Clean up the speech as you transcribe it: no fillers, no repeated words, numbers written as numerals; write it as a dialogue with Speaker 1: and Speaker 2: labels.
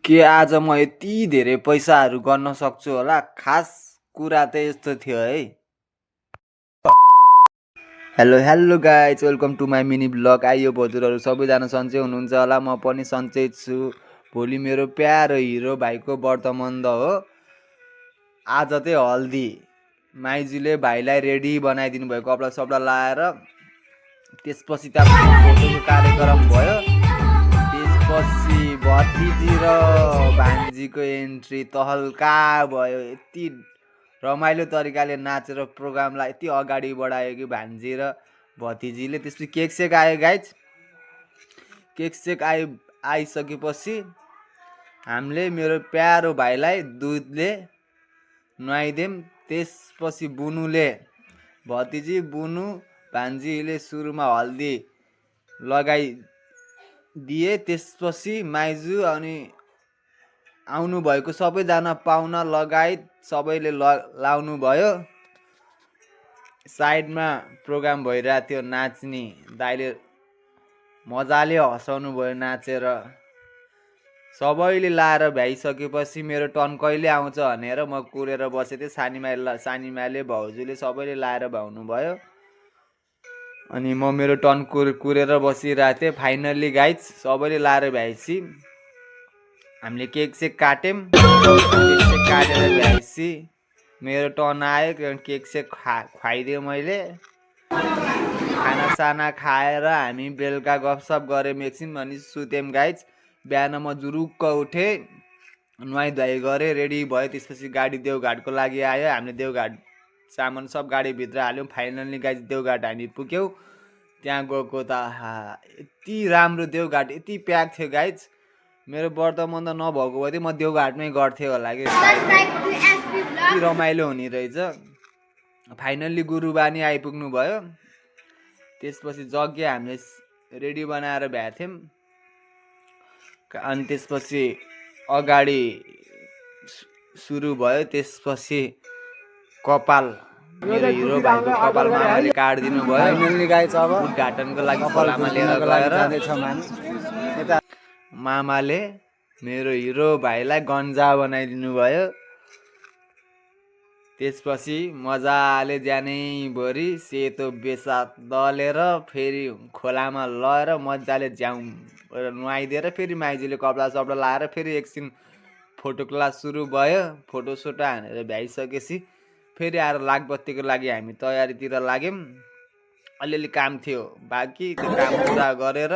Speaker 1: के आज म यति धेरै पैसाहरू गर्न सक्छु होला? खास कुरा त यस्तो थियो है। Hello hello guys, welcome to my mini blog. आइयो हजुरहरू सबैजना सन्चै हुनुहुन्छ होला, म पनि सन्चै छु। भोलि मेरो प्यारो हिरो भाइको वर्तमन्द हो। आज चाहिँ हल्दी माइजूले भाइलाई रेडी बनाइदिनु भयो, कपडा सपडा लाएर। त्यसपछि त्यहाँ फोटोको कार्यक्रम भयो। त्यसपछि भतिजी र भान्जीको एन्ट्री तहल्का भयो। यति रमाइलो तरिकाले नाचेर प्रोग्रामलाई यति अगाडि बढायो कि भान्जी र भतिजीले। त्यसपछि केक सेक आयो गाइज। केक सेक आइसकेपछि हामीले मेरो प्यारो भाइलाई दुधले नुहाइदियौँ। त्यसपछि बुनुले भतिजी बुनु भान्जीले सुरुमा हल्दी लगाइदिए। त्यसपछि माइजू अनि आउनु भएको सबैजना पाहुना लगायत सबैले लाउनु भयो। साइडमा प्रोग्राम भइरहेको थियो, नाच्ने दाइले मजाले हँसाउनु भयो नाचेर। सबैले लाएर भ्याइसकेपछि मेरो टर्न कहिले आउँछ भनेर म कुरेर बसेको थिएँ। सानीमाले भाउजूले सबैले लाएर भ्याउनु भयो। अनि म मेरो टर्न कुरेर बसिरहेको थिएँ। फाइनल्ली गाइज सबैले लाएर भ्याएपछि हामीले केक सेक काट्यौँ। केक सेक काटेर भ्याएपछि मेरो टर्न आयो। केक सेक खुवाइदिएँ मैले। खानासाना खाएर हामी बेलुका गफसफ गऱ्यौँ एकछिन, अनि सुत्यौँ गाइज। बिहान म जुरुक्क उठेँ, नुहाइ धुवाइ गरेँ, रेडी भयो। त्यसपछि गाडी देवघाटको लागि आयो। हामीले देवघाट सामान सब गाडीभित्र हाल्यौँ। फाइनल्ली गाइज देवघाट हामी पुग्यौँ। त्यहाँ गएको त यति राम्रो देवघाट, यति प्याक थियो गाइज। मेरो वर्तमन्द नभएको भए म देवघाटमै गर्थेँ होला कि। यति रमाइलो हुने रहेछ। फाइनल्ली गुरुबानी आइपुग्नु भयो। त्यसपछि जग्गे हामीले रेडी बनाएर भ्याएको थियौँ। अनि त्यसपछि अगाडि सुरु भयो। त्यसपछि कपाल मेरो हिरो भाइको कपाल मामाले काटिदिनु भयो। उद्घाटनको लागि खोलामा लिएर गएर मामाले मेरो हिरो भाइलाई गन्जा बनाइदिनु भयो। त्यसपछि मजाले ज्यानैभरि सेतो बेसा दलेर फेरि खोलामा लगेर मजाले नुहाइदिएर फेरि माइजूले कपडा सपडा लाएर फेरि एकछिन फोटो क्लास सुरु भयो। फोटो सोटो हानेर भ्याइसकेपछि फेरि आएर लागबत्तीको लागि हामी तयारीतिर लाग्यौँ। अलिअलि काम थियो बाँकी, त्यो काम पुरा गरेर